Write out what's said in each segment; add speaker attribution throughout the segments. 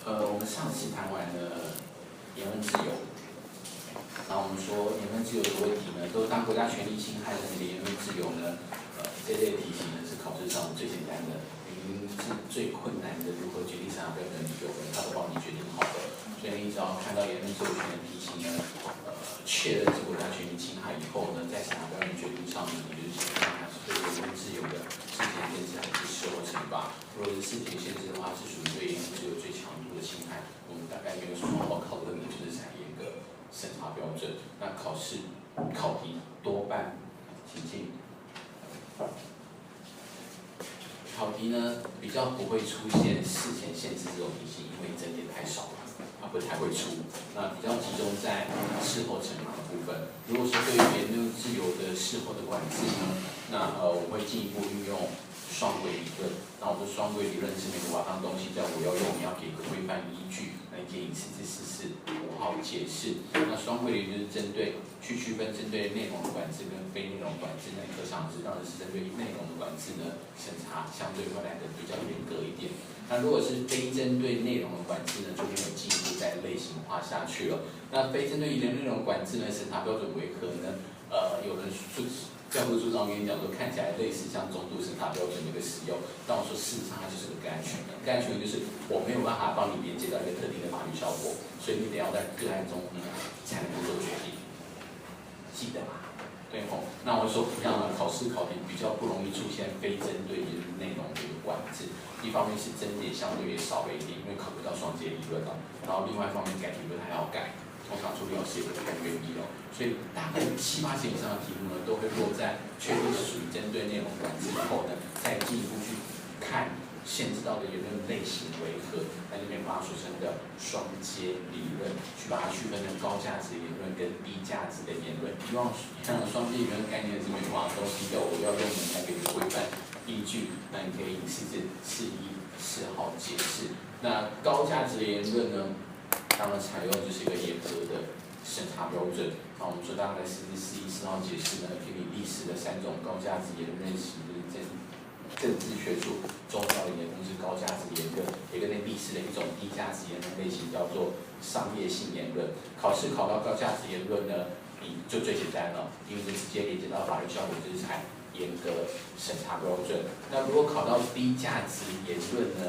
Speaker 1: 我们上次谈完了言论自由，然后我们说言论自由的问题呢，都当国家权力侵害了你的言论自由呢，这类题型呢是考试上最简单的，明明是最困难的，如何决定审查标准的有人他都帮你决定好了，所以你只要看到言论自由权的题型呢，确认是国家权力侵害以后呢，在审查标准决定上呢，你就是看它是对言论自由的事情限制还是事后惩罚。如果是事情限制的话，是属于对言论自由最强度的侵害。我们大概没有什么好讨论的，就是采一个审查标准。那考试考题多半，请进。考题呢比较不会出现事前限制这种题型，因为真点太少了，它不太会出。那比较集中在事后惩罚的部分。如果是对于言论自由的事后的管制呢，那我会进一步运用双轨理论。那我的双轨理论是每个瓦当东西叫我要用，你要给个规范依据，那你可以4至44，5号解释。那双轨理论就是针对去区分针对内容的管制跟非内容管制。那可想而知，当然是针对内容的管制呢，审查相对会来的比较严格一点。那如果是非针对内容的管制呢，就没有进一步再类型化下去了。那非针对内容管制呢，审查标准为何呢？有人教科书上跟你讲说，看起来类似像中度审查标准的一个使用，但我说事实上它就是个个案权的。个案权就是我没有办法帮你连接到一个特定的法律效果，所以你得要在个案中才能够做决定。记得吧？对吼。那我说一样的，考试考题比较不容易出现非针对内容的一个管制。一方面是真点相对也少了一点，因为考不到双阶理论了。然后另外一方面改理论还要改。通常处理老师也不太愿意哦，所以大概7、8成以上的题目呢，都会落在确定是属于针对内容管制以后呢，再进一步去看限制到的言论类型为何，那就可以把它俗称的双阶理论，去把它区分成高价值言论跟低价值的言论。希望像双阶理论概念是美化东西的，我要用你来给你规范依据，那你可以以4号解释。那高价值的言论呢？当然采用就是一个严格的审查标准。那我们说大概4号解释呢，给你历史的3种高价值言论类型，就是政治学术、宗教言论是高价值言论，也跟那历史的一种低价值言论类型叫做商业性言论。考试考到高价值言论呢，你就最简单了，因为就直接连接到法律效果，就是采严格审查标准。那如果考到低价值言论呢，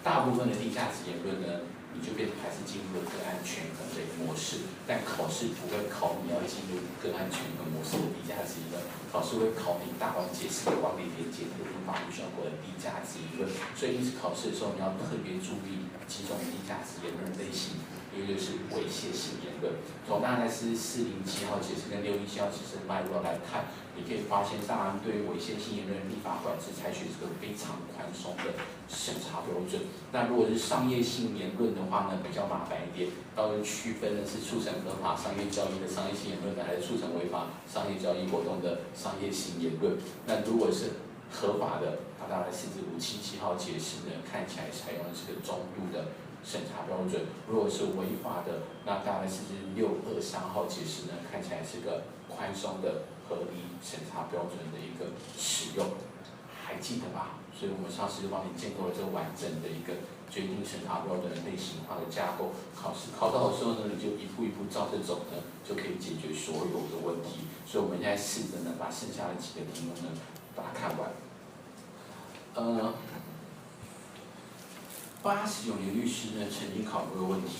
Speaker 1: 大部分的低价值言论呢，你就变成还是进入了个案权衡的一个模式，但考试不会考你要进入个案权衡模式的低价值理论，考试会考你大纲解释、光理连接、特定法律效果的低价值理论。所以因此考试的时候，你要特别注意几种低价值言论类型，一个就是猥亵性言论。从大概是407号解释跟617号解释的脉络来看，你可以发现，当然对猥亵性言论立法管制采取这个非常宽松的审查标准。那如果是商业性言论的话呢，比较麻烦一点，到底区分的是促成合法商业交易的商业性言论呢，还是促成违法商业交易活动的商业性言论？那如果是合法的，它大概40577号解释呢，看起来采用的是个中度的审查标准。如果是违法的，那大概623号解释呢，看起来是个宽松的合理审查标准的一个使用，还记得吧？所以我们上次就帮你建构了这个完整的一个决定审查标准的类型化的架构。考试考到的时候呢，你就一步一步照着走呢，就可以解决所有的问题。所以我们现在试着呢，把剩下的几个题目呢，把它看完。89年律师呢曾经考过的问题，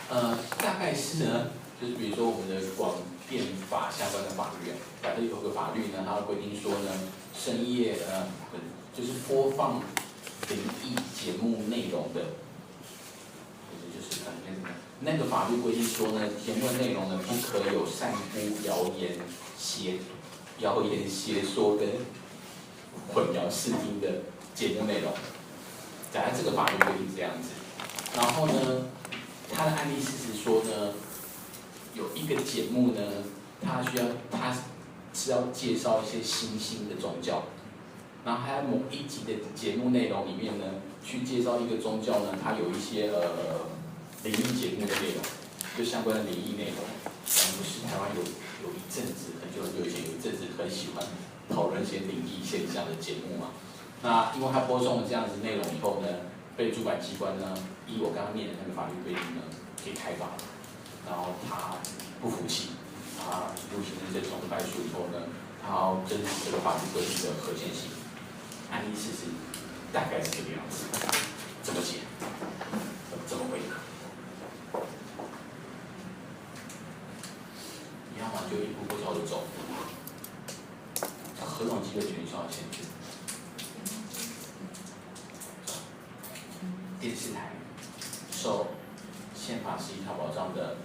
Speaker 1: 大概是呢，就是比如说我们的广电法相关的法律，假设有个法律呢，它规定说呢，深夜就是播放灵异节目内容的，就是那个法律规定说呢，节目内容呢不可有散布谣言邪说跟混淆视听的节目内容。假如这个法律规定这样子，然后呢，他的案例事实说呢，有一个节目呢，他是要介绍一些新兴的宗教，然后还有某一集的节目内容里面呢，去介绍一个宗教呢，它有一些灵异节目的内容，就相关的灵异内容。不是台湾有一阵子很久以前有一阵子很喜欢讨论一些灵异现象的节目嘛。那因为他播送了这样子内容以后呢，被主管机关呢，依我刚刚念的那个法律规定呢，给开罚了，然后他不服气，他入行政总败诉以后呢，他要争取这个法律规定的合宪性。案例事实大概是这个样子，怎么解？怎么回答？你要么就一步步朝着走，何种机会权利受到限制？电视台受宪法11条保障的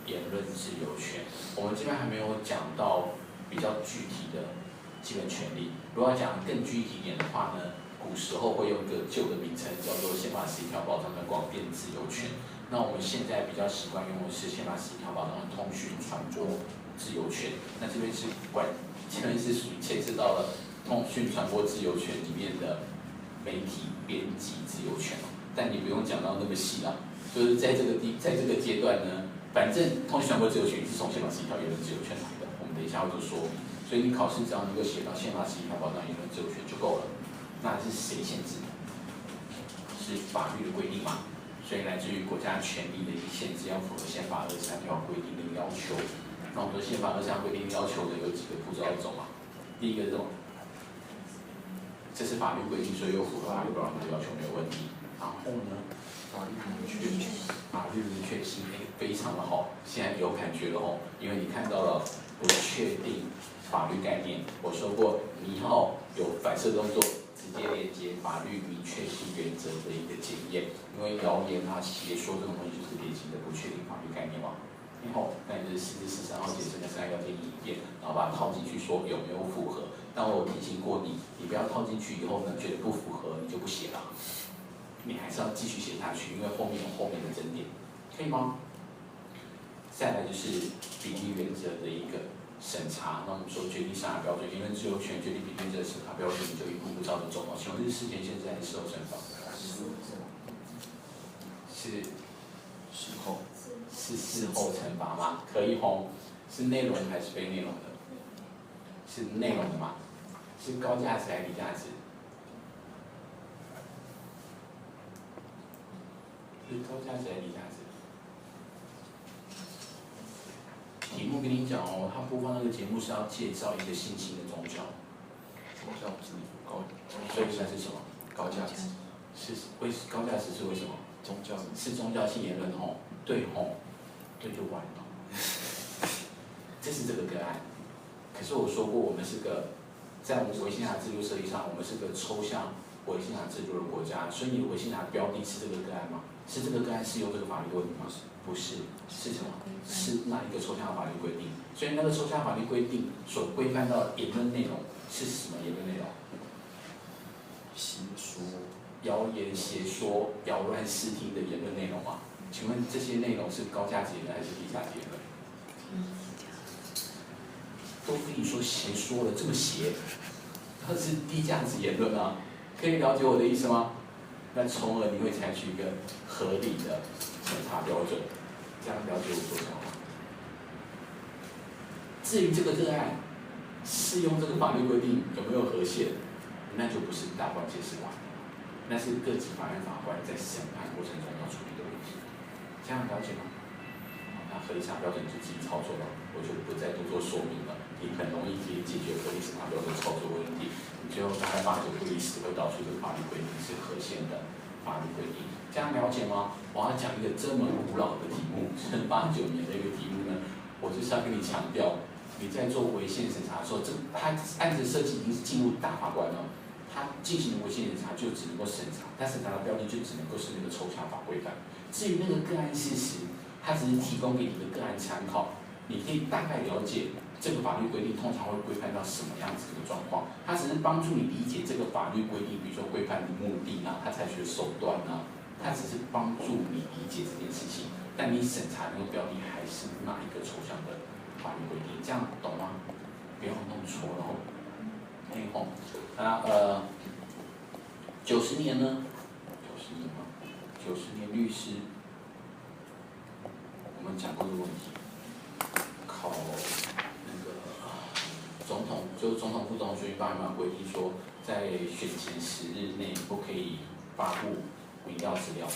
Speaker 1: 言论自由权，我们这边还没有讲到比较具体的基本权利。如果要讲更具体一点的话呢，古时候会用一个旧的名称叫做宪法11条保障的广电自由权。那我们现在比较习惯用的是宪法11条保障的通讯传播自由权。那这边是这边是属于牵涉到了通讯传播自由权里面的媒体编辑自由权。但你不用讲到那么细啦，就是在这个阶段呢，反正通讯传播自由权是从宪法11条言论自由权来的，我们等一下会做说明。所以你考试只要能够写到宪法11条保障言论自由权就够了。那是谁限制的？是法律的规定嘛？所以来自于国家权利的一个限制，要符合宪法23条规定的要求。那我们说宪法23条规定要求的有几个步骤要走嘛？第一个是什么？这是法律规定，所以又符合法律保障的要求，没有问题。然后呢，法律明确性非常的好，现在有感觉了哦，因为你看到了不确定法律概念。我说过，你要有反射动作，直接连接法律明确性原则的一个检验，因为谣言啊、邪说这种东西就是典型的不确定法律概念嘛。然后，那你就是4至43号解释跟3要建议一遍，然后把它套进去，说有没有符合。但我提醒过你，你不要套进去以后呢，觉得不符合，你就不写了。你还是要继续写下去，因为后面有后面的争点，可以吗？再来就是比例原则的一个审查。那我们说决定审查标准，言论自由权决定比例原则的审查标准，你就一步步照着走嘛。请问这是事前限制还是事后惩罚？是事后，是事后惩罚吗？可以吼，是内容还是非内容的？是内容的嘛？是高价值还是低价值？是高价值还是低价值？题目跟你讲哦，他播放那个节目是要介绍一个新兴的宗教，宗教是高，所以它是什么？高价值。是高价值是为什么？宗教是宗教性言论吼，对吼，对就完了。这是这个个案。可是我说过，我们是个在我们维新法制度设计上，我们是个抽象维新法制度的国家，所以你的维新法标的是这个个案吗？是这个个案适用这个法律规定吗？不是，是什么？是那一个抽象的法律规定。所以那个抽象法律规定所规范到的言论内容是什么言论内容？邪说、谣言、邪说、扰乱视听的言论内容吗？请问这些内容是高价值言论还是低价值言论？都跟你说邪说了，这么邪，它是低价值言论啊，可以了解我的意思吗？那从而你会采取一个合理的审查标准，这样了解我说什么吗？至于这个个案适用这个法律规定有没有合宪，那就不是大官解释完，那是各级法院法官在审判过程中要处理的问题，这样了解吗？那合理审查标准就自己操作了，我就不再多做说明了。你很容易可以解决合理审查标准操作问题，你最后大概8、9不离10会导出这个法律规定是合宪的法律规定，这样了解吗？我要讲一个这么古老的题目，是89年的一个题目呢，我就是要跟你强调，你在做违宪审查的时候，它案子设计已经是进入大法官了，它进行的违宪审查就只能够审查，但审查的标的就只能够是那个抽象法规范。至于那个个案事实，它只是提供给你的个案参考，你可以大概了解。这个法律规定通常会规范到什么样子的状况？它只是帮助你理解这个法律规定，比如说规范的目的啊，它采取的手段啊，它只是帮助你理解这件事情。但你审查那个标的还是哪一个抽象的法律规定？这样懂吗？不要弄错了哦。那90年呢？90年吗？90年律师，我们讲过这个问题，考。总统就是总统、副总统选举罢免法规定说，在选前10日内不可以发布民调资料，